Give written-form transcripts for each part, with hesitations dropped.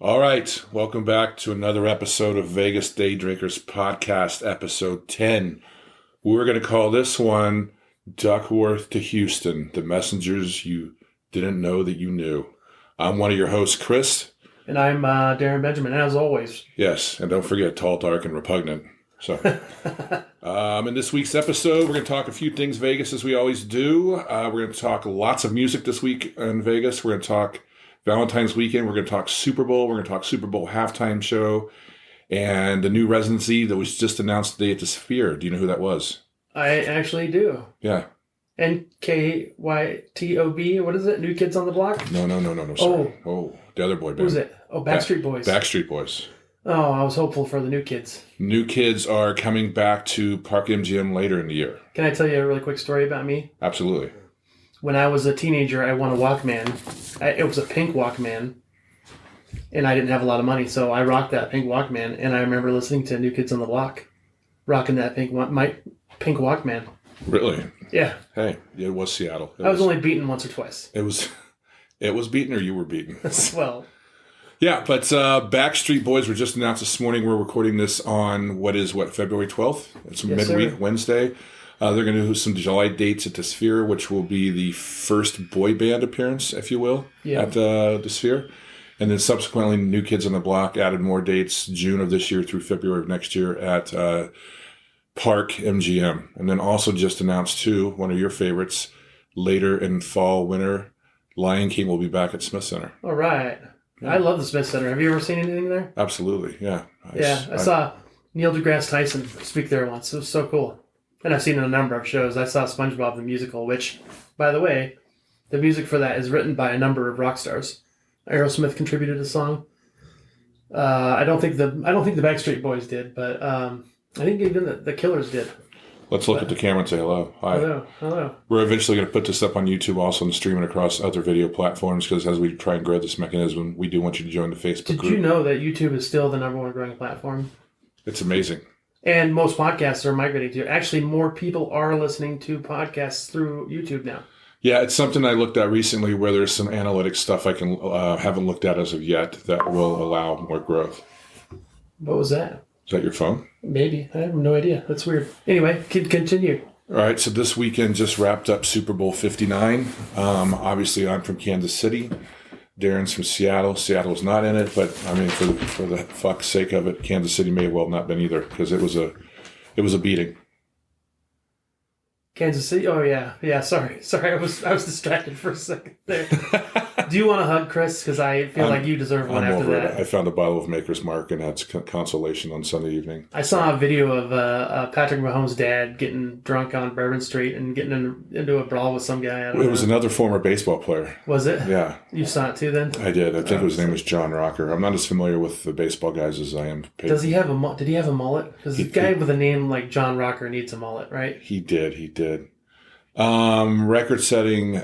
All right, welcome back to another episode of Vegas Day Drinkers Podcast, episode 10. We're going to call this one Duckworth to Hewson, the messengers you didn't know that you knew. I'm one of your hosts, Chris. And I'm Darren Benjamin, as always. Yes, and don't forget, tall, dark, and repugnant. So, in this week's episode, we're going to talk a few things Vegas, as we always do. We're going to talk lots of music this week in Vegas. We're going to talk Valentine's weekend. We're going to talk Super Bowl. We're going to talk Super Bowl halftime show and the new residency that was just announced today at the Sphere. Do you know who that was? I actually do. Yeah. NKYTOB. What is it? New Kids on the Block? No. Sorry. Oh, the other boy band. Who's it? Oh, Backstreet Boys. Backstreet Boys. Oh, I was hopeful for the New Kids. New Kids are coming back to Park MGM later in the year. Can I tell you a really quick story about me? Absolutely. When I was a teenager, I won a Walkman. It was a pink Walkman, and I didn't have a lot of money, so I rocked that pink Walkman, and I remember listening to New Kids on the Block, rocking that pink Walkman. Really? Yeah. Hey, it was Seattle. I was only beaten once or twice. It was beaten, or you were beaten? Well. Yeah, but Backstreet Boys were just announced this morning. We're recording this on February 12th? It's midweek, sir. Wednesday. They're going to do some July dates at the Sphere, which will be the first boy band appearance, if you will, at the Sphere. And then subsequently, New Kids on the Block added more dates June of this year through February of next year at Park MGM. And then also just announced, too, one of your favorites, later in fall, winter, Lion King will be back at Smith Center. All right. Yeah. I love the Smith Center. Have you ever seen anything there? Absolutely, yeah. I saw Neil deGrasse Tyson speak there once. It was so cool. And I've seen a number of shows. I saw SpongeBob the Musical, which, by the way, the music for that is written by a number of rock stars. Aerosmith contributed a song. I don't think the Backstreet Boys did, but I think even the Killers did. Let's look at the camera and say hello. Hi. Hello. We're eventually going to put this up on YouTube also and stream it across other video platforms because as we try and grow this mechanism, we do want you to join the Facebook group. Did you know that YouTube is still the number one growing platform? It's amazing. And most podcasts are migrating to. Actually, more people are listening to podcasts through YouTube now. Yeah, it's something I looked at recently where there's some analytics stuff I can haven't looked at as of yet that will allow more growth. What was that? Is that your phone? Maybe. I have no idea. That's weird. Anyway, continue. All right, so this weekend just wrapped up Super Bowl 59. Obviously, I'm from Kansas City. Darren's from Seattle. Seattle's not in it, but I mean, for the fuck's sake of it, Kansas City may have well not been either because it was a beating. Kansas City. Oh yeah. Sorry. I was distracted for a second there. Do you want a hug, Chris? Because I feel like you deserve one after that. I found a bottle of Maker's Mark and had consolation on Sunday evening. I saw a video of Patrick Mahomes' dad getting drunk on Bourbon Street and getting into a brawl with some guy. It was another former baseball player. Was it? Yeah. You saw it too then? I did. I think his name was John Rocker. I'm not as familiar with the baseball guys as I am. Did he have a mullet? Because the guy with a name like John Rocker needs a mullet, right? He did. Record-setting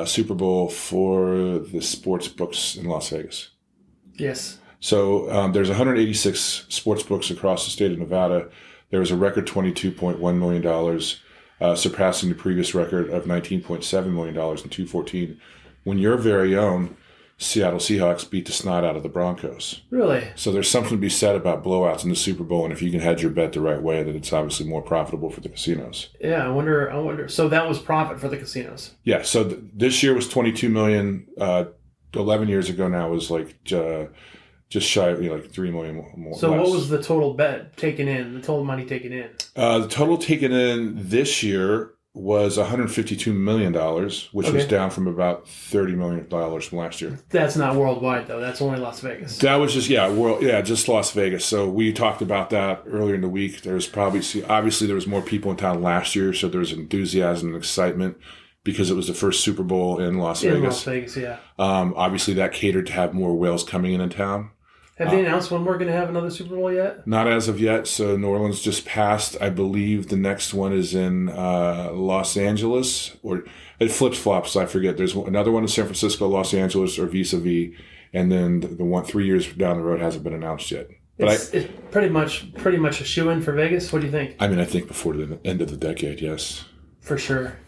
Super Bowl for the sports books in Las Vegas. Yes. So there's 186 sports books across the state of Nevada. There was a record $22.1 million, surpassing the previous record of $19.7 million in 2014, when your very own Seattle Seahawks beat the snot out of the Broncos. Really? So there's something to be said about blowouts in the Super Bowl, and if you can hedge your bet the right way, then it's obviously more profitable for the casinos. Yeah, I wonder. So that was profit for the casinos. Yeah, so this year was $22 million. 11 years ago now was like just shy of like $3 million more. So what was the total bet taken in, the total money taken in? The total taken in this year was $152 million, which was down from about $30 million from last year. That's not worldwide, though. That's only Las Vegas. That was just, just Las Vegas. So we talked about that earlier in the week. There's obviously there was more people in town last year, so there was enthusiasm and excitement because it was the first Super Bowl in Las Vegas. In Las Vegas, yeah. Obviously that catered to have more whales coming in town. Have they announced when we're going to have another Super Bowl yet? Not as of yet. So New Orleans just passed. I believe the next one is in Los Angeles, or it flips-flops. I forget. There's another one in San Francisco, Los Angeles, or vis-a-vis, and then the one 3 years down the road hasn't been announced yet. But it's pretty much a shoo-in for Vegas. What do you think? I mean, I think before the end of the decade, yes. For sure.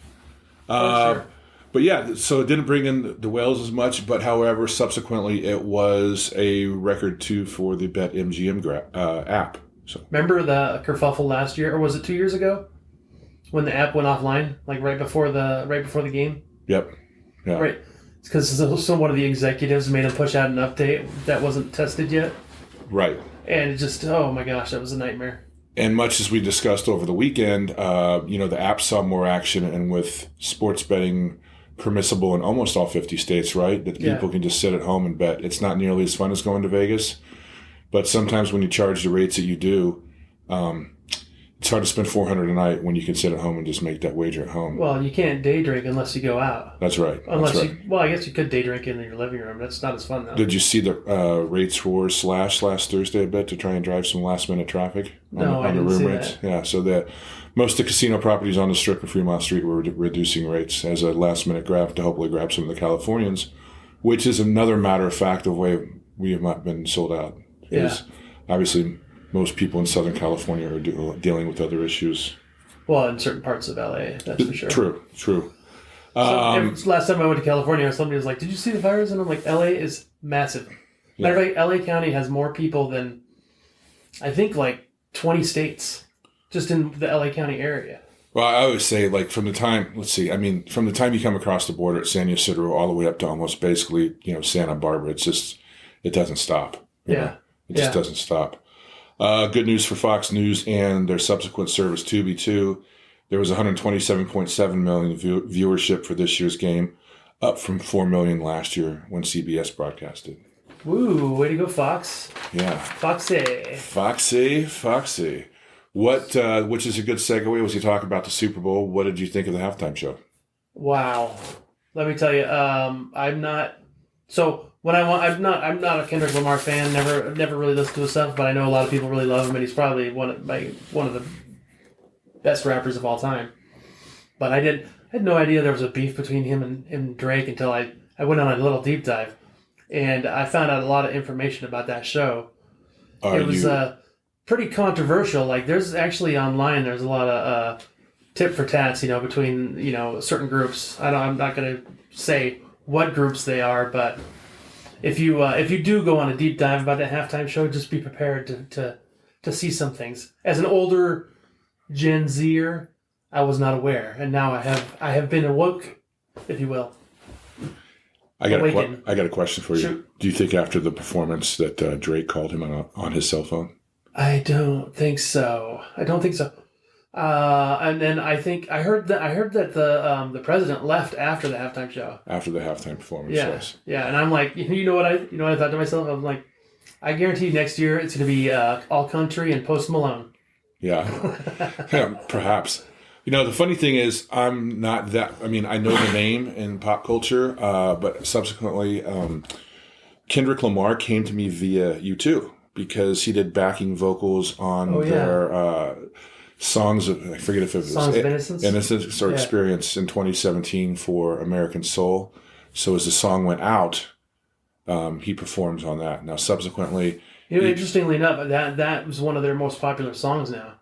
But But yeah, so it didn't bring in the whales as much, but however, subsequently it was a record too for the Bet MGM app. So remember the kerfuffle last year, or was it 2 years ago, when the app went offline, like right before the game? Yep. Yeah. Right. It's because one of the executives made him push out an update that wasn't tested yet. Right. And it just, oh my gosh, that was a nightmare. And much as we discussed over the weekend, the app saw more action, and with sports betting permissible in almost all 50 states, right? That people can just sit at home and bet. It's not nearly as fun as going to Vegas, but sometimes when you charge the rates that you do, it's hard to spend $400 a night when you can sit at home and just make that wager at home. Well, you can't day drink unless you go out. That's right. I guess you could day drink in your living room. That's not as fun though. Did you see the rates war slash last Thursday, I bet, to try and drive some last minute traffic on the room rates? That. Yeah, so most of the casino properties on the Strip of Fremont Street were reducing rates as a last minute grab to hopefully grab some of the Californians, which is another matter of fact of way we have not been sold out. Because obviously most people in Southern California are dealing with other issues. Well, in certain parts of LA, that's for sure. True. Last time I went to California, somebody was like, "Did you see the fires?" And I'm like, "LA is massive." Matter of fact, LA County has more people than I think like 20 states just in the LA County area. Well, I always say, like, from the time you come across the border at San Ysidro all the way up to almost basically, Santa Barbara, it doesn't stop. It just doesn't stop. Good news for Fox News and their subsequent service, Tubi, too. There was 127.7 million viewership for this year's game, up from 4 million last year when CBS broadcasted. Woo, way to go, Fox. Yeah. Foxy. Which is a good segue as you talk about the Super Bowl. What did you think of the halftime show? Wow. Let me tell you, I'm not a Kendrick Lamar fan. Never really listened to his stuff, but I know a lot of people really love him, and he's probably one of the best rappers of all time. But I had no idea there was a beef between him and Drake until I went on a little deep dive, and I found out a lot of information about that show. It was pretty controversial. Like, there's actually online, there's a lot of tit for tats, between certain groups. I'm not going to say what groups they are, but if you do go on a deep dive about that halftime show, just be prepared to see some things. As an older Gen Zer, I was not aware, and now I have been awoke, if you will. I got a question for you. Sure. Do you think after the performance that Drake called him on his cell phone? I don't think so. And then I heard that the president left after the halftime show. After the halftime performance, yeah, yes. Yeah, and I'm like, you know what I thought to myself? I'm like, I guarantee next year it's going to be all country and Post Malone. Yeah, perhaps. The funny thing is, I'm not that. I mean, I know the name in pop culture, but subsequently, Kendrick Lamar came to me via U2 because he did backing vocals on their songs of, I forget if it was Songs of Innocence or Experience in 2017 for American Soul. So as the song went out, he performs on that. Now, subsequently, interestingly enough, that was one of their most popular songs now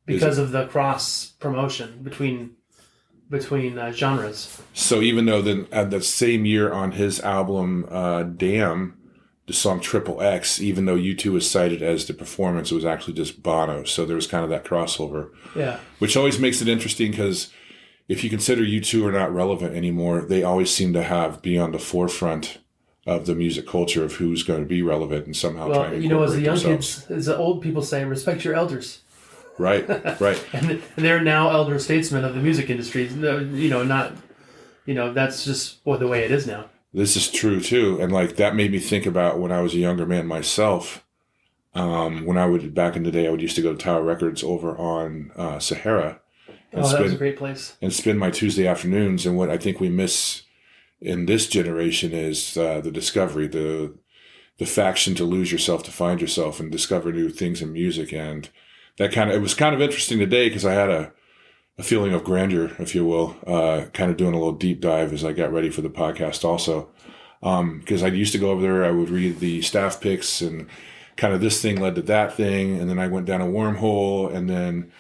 because of the cross promotion between genres. So even though that same year on his album, Damn, the song Triple X, even though U2 is cited as the performance, it was actually just Bono. So there was kind of that crossover. Yeah. Which always makes it interesting because if you consider U2 are not relevant anymore, they always seem to be on the forefront of the music culture of who's going to be relevant and somehow trying to incorporate as the young themselves. kids, as the old people say, respect your elders. Right. And they're now elder statesmen of the music industry. That's just the way it is now. This is true too, and that made me think about when I was a younger man myself. When back in the day, I used to go to Tower Records over on Sahara. That was a great place. And spend my Tuesday afternoons. And what I think we miss in this generation is the discovery, the faction to lose yourself, to find yourself, and discover new things in music. And it was kind of interesting today because I had a feeling of grandeur, if you will, kind of doing a little deep dive as I got ready for the podcast also. Because I used to go over there, I would read the staff picks and kind of this thing led to that thing. And then I went down a wormhole and then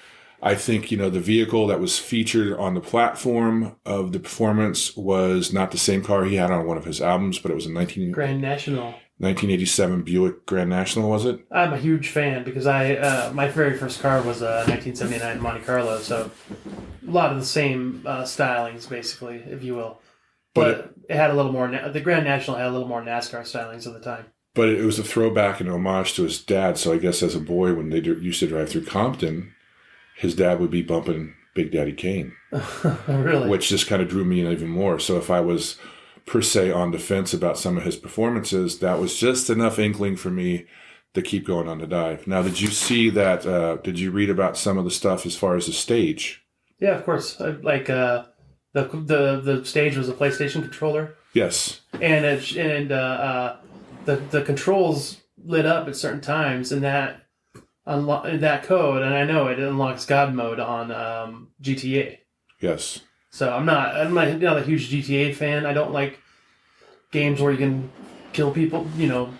I think, the vehicle that was featured on the platform of the performance was not the same car he had on one of his albums, but it was a Grand National. 1987 Buick Grand National, was it? I'm a huge fan because my very first car was a 1979 Monte Carlo, so a lot of the same stylings, basically, if you will. But it had a little more. The Grand National had a little more NASCAR stylings at the time. But it was a throwback and homage to his dad. So I guess as a boy, when they used to drive through Compton, his dad would be bumping Big Daddy Kane. Really? Which just kind of drew me in even more. So if I was per se on the fence about some of his performances, that was just enough inkling for me to keep going on the dive. Now, did you see that? Did you read about some of the stuff as far as the stage? Yeah, of course. The stage was a PlayStation controller. Yes. And the controls lit up at certain times, and that code, and I know it unlocks God mode on GTA. Yes. So I'm not a huge GTA fan. I don't like games where you can kill people,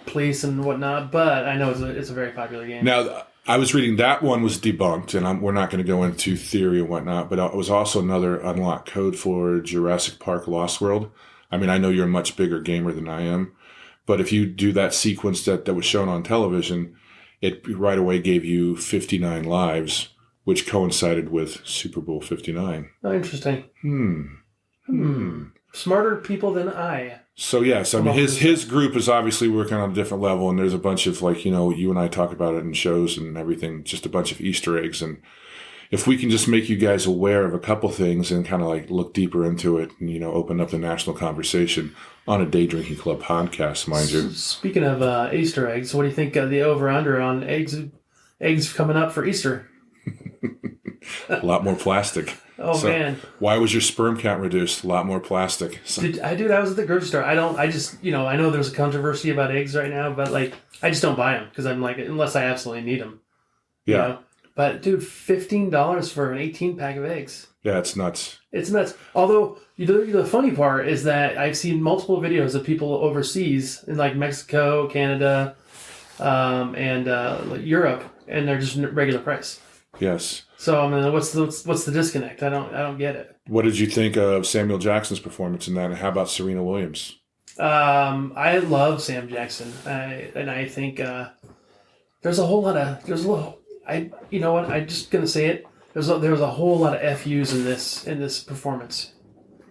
police and whatnot. But I know it's a very popular game. Now, I was reading that one was debunked, and we're not going to go into theory and whatnot. But it was also another unlocked code for Jurassic Park Lost World. I mean, I know you're a much bigger gamer than I am, but if you do that sequence that was shown on television, it right away gave you 59 lives, which coincided with Super Bowl 59. Oh, interesting. Smarter people than I. So, yes, I mean, his group is obviously working on a different level, and there's a bunch of, you and I talk about it in shows and everything, just a bunch of Easter eggs. And if we can just make you guys aware of a couple things and kind of, look deeper into it and, open up the national conversation on a Day Drinking Club podcast, mind you. Speaking of Easter eggs, what do you think of the over-under on eggs coming up for Easter? A lot more plastic. Oh, man. Why was your sperm count reduced? A lot more plastic. I was at the grocery store. I know there's a controversy about eggs right now, but I just don't buy them because I'm unless I absolutely need them. Yeah. But dude, $15 for an 18-pack of eggs. Yeah, it's nuts. It's nuts. Although the funny part is that I've seen multiple videos of people overseas in Mexico, Canada, and Europe, and they're just regular price. Yes. So I mean, what's the disconnect? I don't get it. What did you think of Samuel Jackson's performance in that? And how about Serena Williams? I love Sam Jackson, and I think there's a whole lot of you know what? I'm just gonna say it. There was a whole lot of FUs in this performance.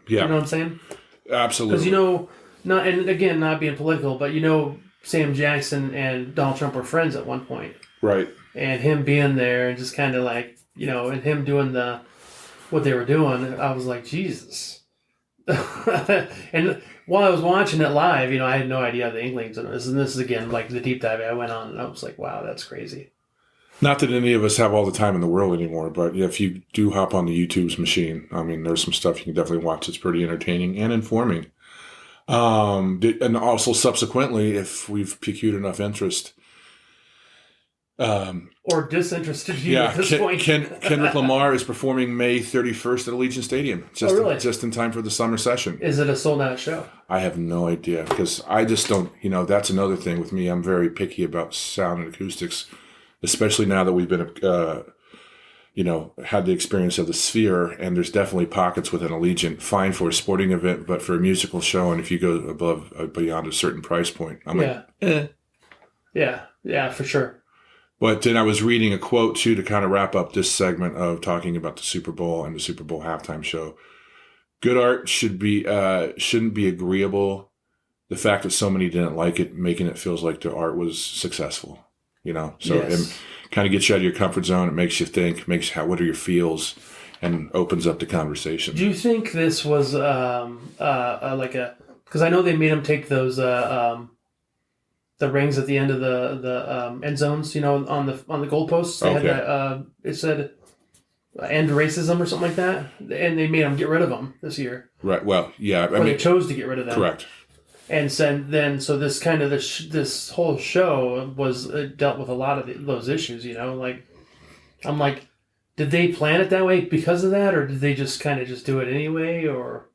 Yeah. You know what I'm saying? Absolutely. Because not being political, but Sam Jackson and Donald Trump were friends at one point. Right. And him being there and just kind of and him doing what they were doing, I was like, Jesus. And while I was watching it live, I had no idea the inklings of this. And this is again the deep dive I went on, and I was like, wow, that's crazy. Not that any of us have all the time in the world anymore, but if you do hop on the YouTube's machine, I mean, there's some stuff you can definitely watch that's pretty entertaining and informing. And also subsequently, if we've piqued enough interest, or disinterested you at this point. Kendrick Lamar is performing May 31st at Allegiant Stadium. Just in time for the summer session. Is it a sold-out show? I have no idea because I just don't, that's another thing with me. I'm very picky about sound and acoustics, especially now that we've been, had the experience of the Sphere, and there's definitely pockets within Allegiant, fine for a sporting event, but for a musical show, and if you go beyond a certain price point, I'm Yeah, for sure. But then I was reading a quote, too, to kind of wrap up this segment of talking about the Super Bowl and the Super Bowl halftime show. Good art shouldn't be agreeable. The fact that so many didn't like it, making it feels like the art was successful. So yes. It kind of gets you out of your comfort zone. It makes you think, what are your feels, and opens up the conversation. Do you think this was because I know they made him take those the rings at the end of the end zones, on the goalposts. They had that. It said end racism or something like that, and they made them get rid of them this year. Right. Well, yeah. They chose to get rid of them. Correct. And so this kind of this whole show was dealt with a lot of those issues. I'm like, did they plan it that way because of that, or did they just kind of just do it anyway, or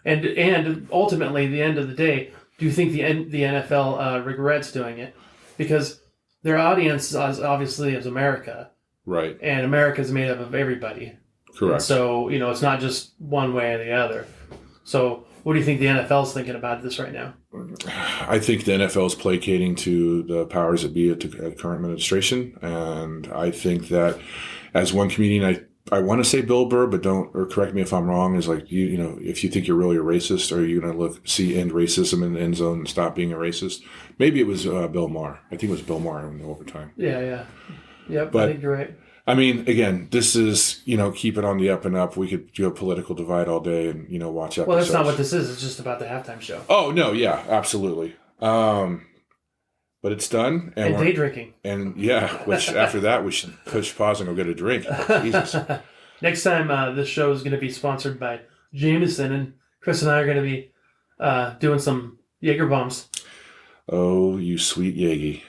and ultimately, at the end of the day. Do you think the NFL regrets doing it? Because their audience obviously is America. Right. And America's made up of everybody. Correct. And so, it's not just one way or the other. So what do you think the NFL's thinking about this right now? I think the NFL is placating to the powers that be at the current administration. And I think that as one comedian, I want to say Bill Burr, but correct me if I'm wrong, is like, if you think you're really a racist, are you going to see end racism in the end zone and stop being a racist? Maybe it was Bill Maher. I think it was Bill Maher in overtime. Yeah. Yep, but, I think you're right. I mean, again, this is, keep it on the up and up. We could do a political divide all day and, watch episodes. Well, that's not what this is. It's just about the halftime show. Oh, no, yeah, absolutely. But it's done. And day drinking. And, which after that, we should push pause and go get a drink. Jesus. Next time, this show is going to be sponsored by Jameson, and Chris and I are going to be doing some Jaeger bombs. Oh, you sweet Yagi.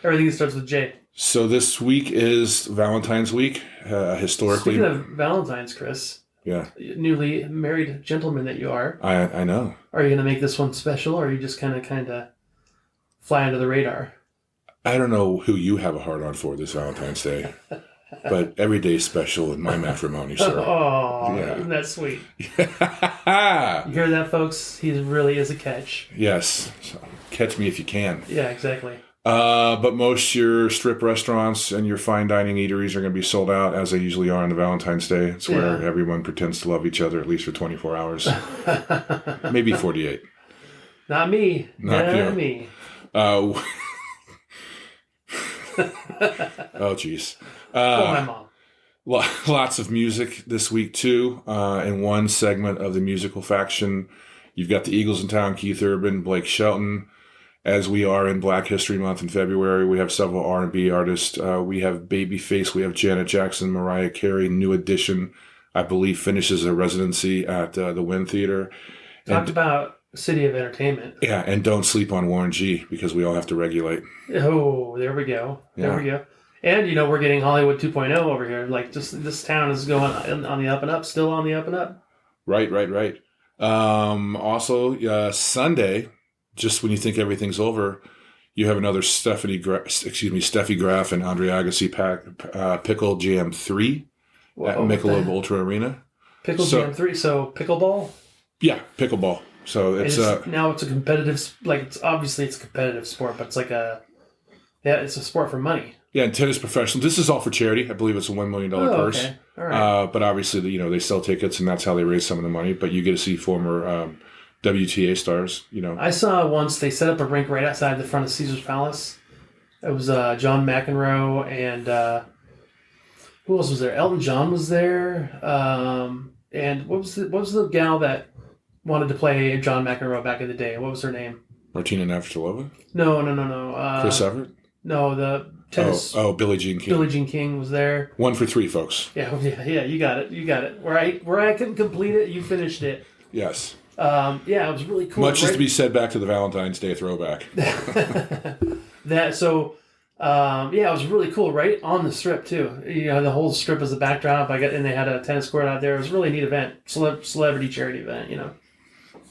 Everything starts with J. So this week is Valentine's week. Historically, speaking of Valentine's, Chris. Yeah. Newly married gentleman that you are. I know. Are you going to make this one special, or are you just kind of fly under the radar? I don't know who you have a hard on for this Valentine's Day, but every day is special in my matrimony, sir. Oh, yeah. Isn't that sweet? You hear that, folks? He really is a catch. Yes. So, catch me if you can. Yeah, exactly. But most your strip restaurants and your fine dining eateries are going to be sold out, as they usually are on the Valentine's Day. It's where everyone pretends to love each other, at least for 24 hours. Maybe 48. Not me. Not me. Oh, jeez. My mom. Lots of music this week, too. In one segment of the musical faction, you've got the Eagles in town, Keith Urban, Blake Shelton. As we are in Black History Month in February, we have several R&B artists. We have Babyface, we have Janet Jackson, Mariah Carey, New Edition, I believe, finishes a residency at the Wynn Theater. Talked about City of Entertainment. Yeah, and don't sleep on Warren G, because we all have to regulate. Oh, there we go. There we go. And, we're getting Hollywood 2.0 over here. Like, just this town is going on the up and up, still on the up and up. Right. Also, Sunday, just when you think everything's over, you have another Steffi Graf and Andre Agassi Pickle Jam 3 at Michelob Ultra Arena. Jam 3, so pickleball? Yeah, pickleball. So it's now it's a competitive, it's obviously it's a competitive sport, but it's it's a sport for money. Yeah, and tennis professional. This is all for charity. I believe it's a $1 million purse. Okay. All right. But obviously, they sell tickets, and that's how they raise some of the money. But you get to see former WTA stars. I saw once they set up a rink right outside the front of Caesar's Palace. It was John McEnroe and who else was there? Elton John was there. And what was the gal that wanted to play John McEnroe back in the day? What was her name? Martina Navratilova? No. Chris Everett? No, the tennis. Oh, Billie Jean King. Billie Jean King was there. 1 for 3, folks. Yeah, you got it. Where I couldn't complete it, you finished it. Yes. It was really cool. Much is to be said back to the Valentine's Day throwback. It was really cool, right on the strip too. The whole strip was the backdrop. And they had a tennis court out there. It was a really neat event, celebrity charity event.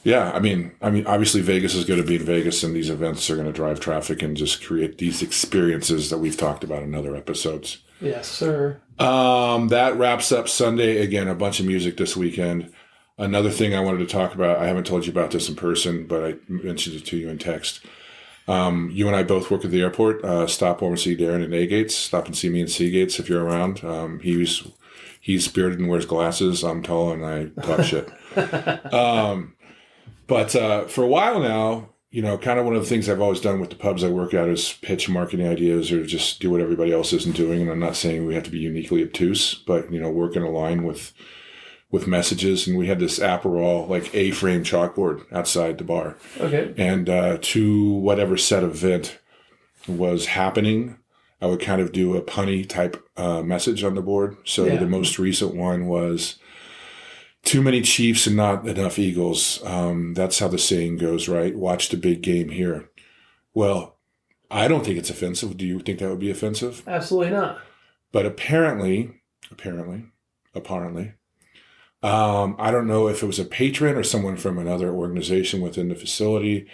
Yeah, I mean, obviously Vegas is going to be in Vegas, and these events are going to drive traffic and just create these experiences that we've talked about in other episodes. Yes, sir. That wraps up Sunday. Again, a bunch of music this weekend. Another thing I wanted to talk about, I haven't told you about this in person, but I mentioned it to you in text. You and I both work at the airport. Stop over and see Darren at A-Gates. Stop and see me in C-Gates if you're around. He's bearded and wears glasses. I'm tall and I talk shit. But for a while now, kind of one of the things I've always done with the pubs I work at is pitch marketing ideas or just do what everybody else isn't doing. And I'm not saying we have to be uniquely obtuse, but, work in a line with messages. And we had this Aperol, A-frame chalkboard outside the bar. Okay. And to whatever set event was happening, I would kind of do a punny type message on the board. So the most recent one was, too many Chiefs and not enough Eagles. That's how the saying goes, right? Watch the big game here. Well, I don't think it's offensive. Do you think that would be offensive? Absolutely not. But apparently, I don't know if it was a patron or someone from another organization within the facility.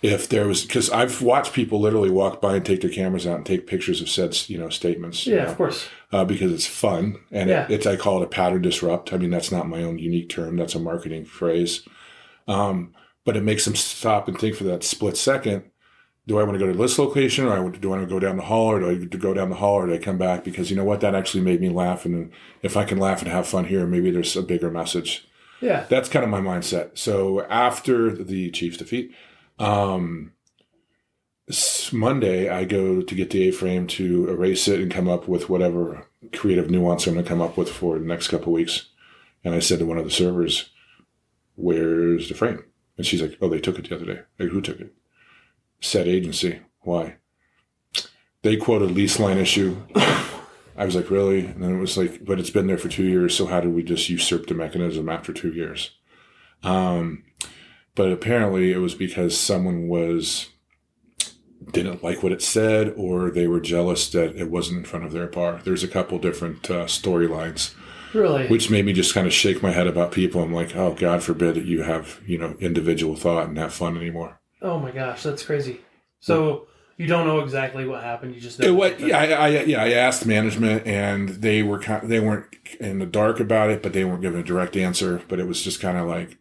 if there was, because I've watched people literally walk by and take their cameras out and take pictures of said, statements. Yeah, of course. Because it's fun. And it's, I call it a pattern disrupt. I mean, that's not my own unique term. That's a marketing phrase. But it makes them stop and think for that split second. Do I want to go to this location, or do I want to go down the hall, or do I go down the hall, or do I come back? Because you know what? That actually made me laugh. And if I can laugh and have fun here, maybe there's a bigger message. Yeah. That's kind of my mindset. So after the Chiefs defeat, Monday, I go to get the A-frame to erase it and come up with whatever creative nuance I'm going to come up with for the next couple of weeks. And I said to one of the servers, "Where's the frame?" And she's like, "Oh, they took it the other day." Like, "Who took it?" "Said agency." "Why?" "They quoted lease line issue." I was like, "Really?" And then it was like, "But it's been there for 2 years, so how did we just usurp the mechanism after 2 years?" But apparently it was because someone didn't like what it said, or they were jealous that it wasn't in front of their bar. There's a couple different storylines. Really? Which made me just kind of shake my head about people. I'm like, oh, God forbid that you have, individual thought and have fun anymore. Oh my gosh, that's crazy. So you don't know exactly what happened. You just know. I asked management, and they weren't in the dark about it, but they weren't giving a direct answer. But it was just kind of like,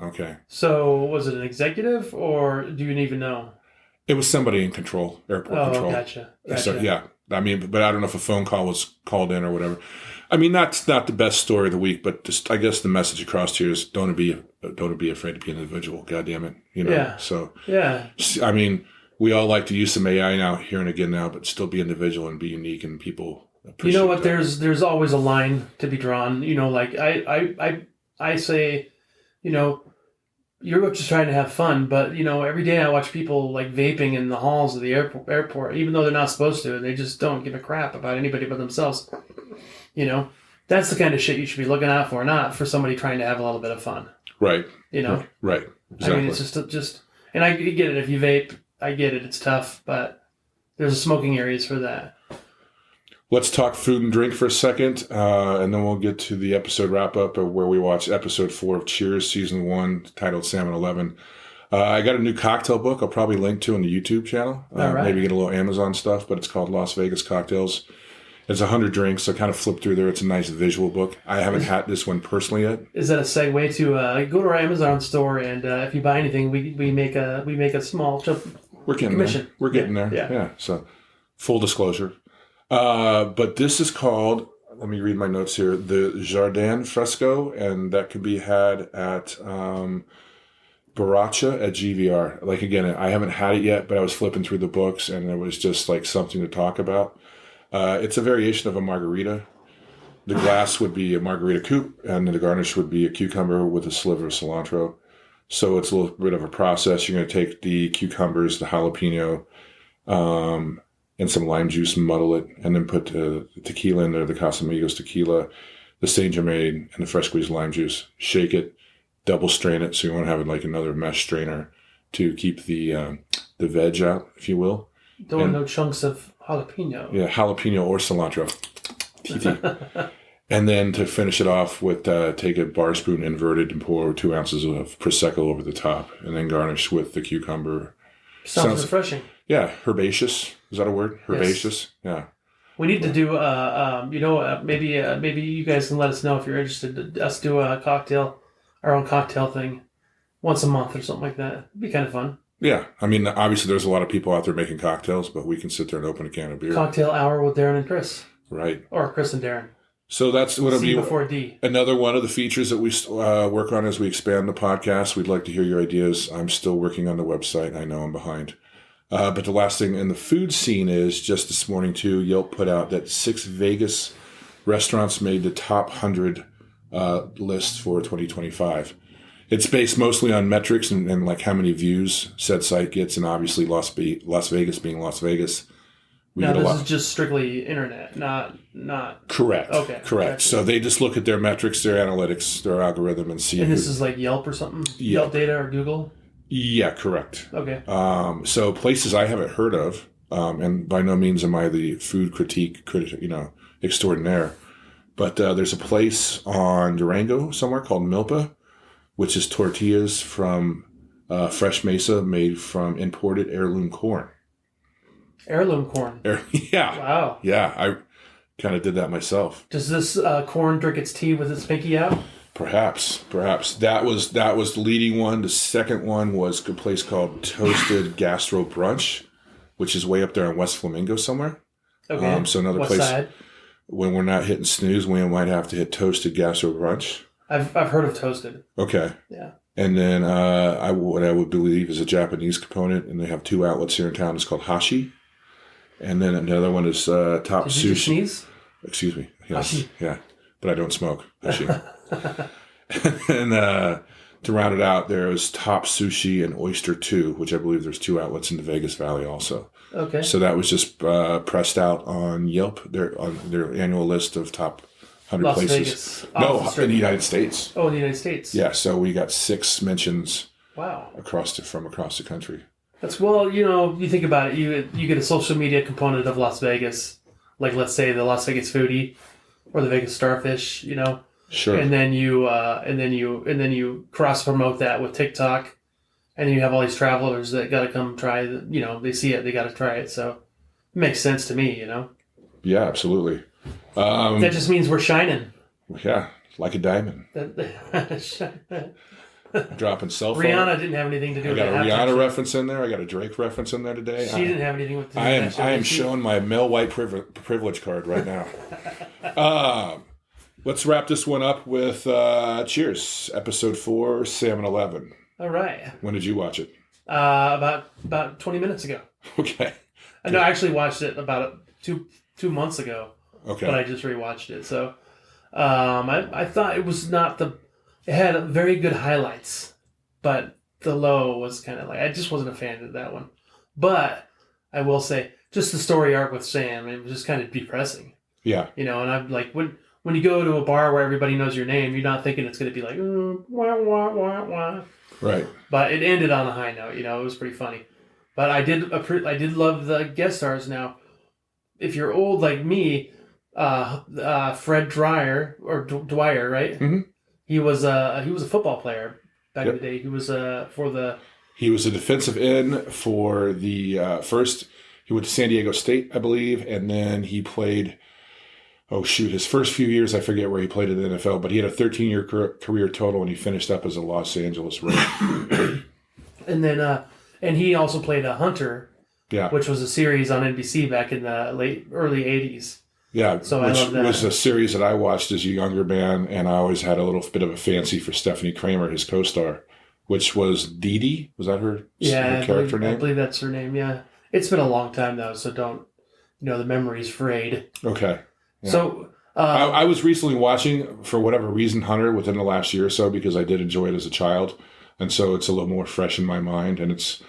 okay. So was it an executive, or do you even know? It was somebody in control, airport control. Gotcha. So, yeah. I mean, but I don't know if a phone call was called in or whatever. I mean, that's not the best story of the week, but just, I guess the message across here is don't be afraid to be an individual. God damn it. Yeah. So, yeah. I mean, we all like to use some AI now, here and again now, but still be individual and be unique, and people appreciate You know what? that. There's always a line to be drawn. Like I say, you're just trying to have fun, but every day I watch people like vaping in the halls of the airport, even though they're not supposed to, and they just don't give a crap about anybody but themselves. That's the kind of shit you should be looking out for, not for somebody trying to have a little bit of fun. Right. Right. Exactly. I mean, it's just, and I get it. If you vape, I get it. It's tough, but there's smoking areas for that. Let's talk food and drink for a second, and then we'll get to the episode wrap-up where we watch episode 4 of Cheers, season 1, titled Salmon 11. I got a new cocktail book I'll probably link to on the YouTube channel. All right. Maybe get a little Amazon stuff, but it's called Las Vegas Cocktails. It's 100 drinks, so I kind of flipped through there. It's a nice visual book. I haven't had this one personally yet. Is that a segue to go to our Amazon store, and if you buy anything, we make a small We're getting commission. There. We're getting there. Yeah. So full disclosure. But this is called, let me read my notes here, the Jardín Fresco, and that can be had at Borracha at GVR. Like, again, I haven't had it yet, but I was flipping through the books, and it was just like something to talk about. It's a variation of a margarita. The glass would be a margarita coupe, and the garnish would be a cucumber with a sliver of cilantro. So it's a little bit of a process. You're going to take the cucumbers, the jalapeno, and some lime juice, muddle it, and then put the tequila in there, the Casamigos tequila, the St Germain, and the fresh squeezed lime juice. Shake it, double strain it, so you want to have like another mesh strainer to keep the veg out, if you will. Don't want no chunks of jalapeno. Yeah, jalapeno or cilantro. TT. And then to finish it off with, take a bar spoon inverted and pour 2 ounces of Prosecco over the top, and then garnish with the cucumber. Sounds refreshing. Yeah, herbaceous. Is that a word? Herbaceous? Yes. Yeah. We need to do, maybe you guys can let us know if you're interested. Us do a cocktail, our own cocktail thing, once a month or something like that. It'd be kind of fun. Yeah. I mean, obviously there's a lot of people out there making cocktails, but we can sit there and open a can of beer. Cocktail hour with Darren and Chris. Right. Or Chris and Darren. So that's what it'll be. Before D. Another one of the features that we work on as we expand the podcast. We'd like to hear your ideas. I'm still working on the website. I know I'm behind. But the last thing in the food scene is just this morning, too, Yelp put out that 6 Vegas restaurants made the top 100 list for 2025. It's based mostly on metrics and like how many views said site gets, and obviously Las Vegas being Las Vegas. Now, this is just strictly internet, not... Correct. Okay. Correct. Gotcha. So they just look at their metrics, their analytics, their algorithm, and see... And this is like Yelp or something? Yelp data or Google? Yeah, correct. Okay. So places I haven't heard of, and by no means am I the food critic, extraordinaire, but there's a place on Durango somewhere called Milpa, which is tortillas from fresh mesa made from imported heirloom corn. Heirloom corn. Yeah. Wow. Yeah, I kind of did that myself. Does this corn drink its tea with its pinky out? Perhaps. That was the leading one. The second one was a place called Toasted GastroBrunch, which is way up there in West Flamingo somewhere. Okay. So another West place. Side? When we're not hitting snooze, we might have to hit Toasted GastroBrunch. I've heard of Toasted. Okay. Yeah. And then what I would believe is a Japanese component, and they have 2 outlets here in town. It's called Hachi. And then another one is Top Did Sushi. You just sneeze? Excuse me. Yes. Hachi. Yeah. But I don't smoke. Hachi. And to round it out, there is Top Sushi and Oyster 2, which I believe there's 2 outlets in the Vegas Valley also. Okay. So that was just pressed out on Yelp, on their annual list of top 100 Las places. Vegas. No, in the United States. Oh, in the United States. Yeah, so we got 6 mentions. Wow. From across the country. That's, well, you think about it. You get a social media component of Las Vegas, like let's say the Las Vegas Foodie or the Vegas Starfish, Sure. and then you cross promote that with TikTok, and then you have all these travelers that got to come try. They see it, they got to try it. So it makes sense to me. Yeah, absolutely. That just means we're shining. Yeah, like a diamond. Dropping cell phone. Rihanna didn't have anything to do with it. I got a Rihanna reference in there. I got a Drake reference in there today. She didn't have anything with it. I am showing my male white privilege card right now. Let's wrap this one up with Cheers, episode 4, Salmon 11. All right. When did you watch it? About 20 minutes ago. Okay. No, I actually watched it about 2 months ago. Okay. But I just rewatched it. So I thought it was not it had very good highlights, but the low was kind of like, I just wasn't a fan of that one. But I will say, just the story arc with Sam, it was just kind of depressing. Yeah. And I'm like, when you go to a bar where everybody knows your name, you're not thinking it's going to be like, wah, wah, wah, wah. Right. But it ended on a high note. It was pretty funny. But I did love the guest stars. Now, if you're old like me, Fred Dwyer, right? Mm-hmm. He was a football player back in the day. He was He was a defensive end for the first. He went to San Diego State, I believe, and then he played. Oh shoot! His first few years, I forget where he played in the NFL, but he had a 13-year career total, and he finished up as a Los Angeles Rams. And then, and he also played a Hunter, which was a series on NBC back in the early '80s. Yeah, so which I love that. Was a series that I watched as a younger man, and I always had a little bit of a fancy for Stephanie Kramer, his co-star, which was Dee Dee. Was that her character name? I believe that's her name, yeah. It's been a long time, though, so don't, the memory's frayed. Okay. Yeah. So... I was recently watching, for whatever reason, Hunter within the last year or so, because I did enjoy it as a child, and so it's a little more fresh in my mind, and it's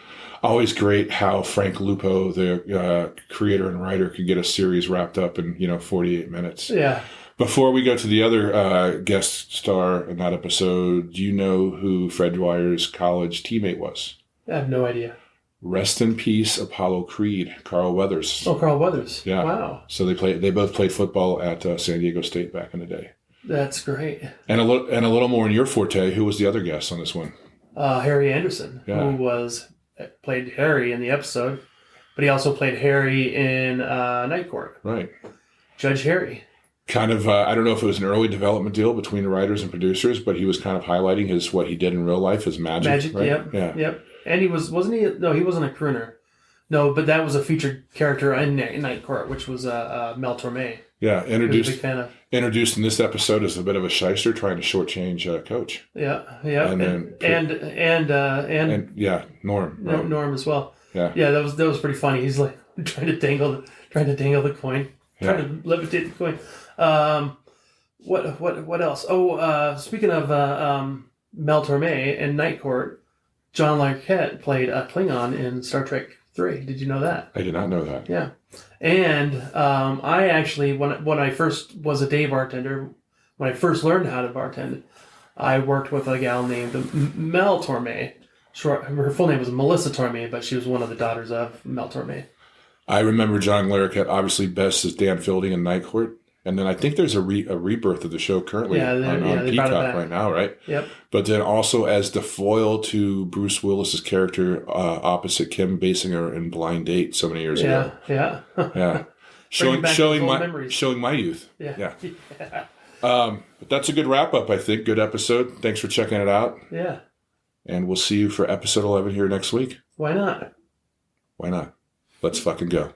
always great how Frank Lupo, the creator and writer, could get a series wrapped up in 48 minutes. Yeah. Before we go to the other guest star in that episode, do you know who Fred Dwyer's college teammate was? I have no idea. Rest in peace, Apollo Creed, Carl Weathers. Oh, Carl Weathers. Yeah. Wow. So they both played football at San Diego State back in the day. That's great. And a little more in your forte. Who was the other guest on this one? Harry Anderson, who played Harry in the episode, but he also played Harry in Night Court. Right. Judge Harry. Kind of, I don't know if it was an early development deal between the writers and producers, but he was kind of highlighting what he did in real life as magic. Right? Yep. And he wasn't he? No, he wasn't a crooner. No, but that was a featured character in Night Court, which was Mel Torme. Yeah, introduced. A big fan of. Introduced in this episode as a bit of a shyster trying to shortchange Coach. Yeah. And Norm. Right? Norm as well. Yeah. Yeah, that was pretty funny. He's like trying to dangle the coin, trying to levitate the coin. What else? Oh, speaking of Mel Torme and Night Court, John Larroquette played a Klingon in Star Trek 3. Did you know that? I did not know that. Yeah. And I actually, when I first was a day bartender, when I first learned how to bartend, I worked with a gal named Mel Torme. Her full name was Melissa Torme, but she was one of the daughters of Mel Torme. I remember John Larroquette obviously best as Dan Fielding in Night Court. And then I think there's a rebirth of the show currently on they brought it Peacock back right now, right? Yep. But then also as the foil to Bruce Willis's character opposite Kim Basinger in Blind Date so many years ago. Yeah. Yeah. showing my youth. Yeah. But that's a good wrap up, I think. Good episode. Thanks for checking it out. Yeah. And we'll see you for episode 11 here next week. Why not? Why not? Let's fucking go.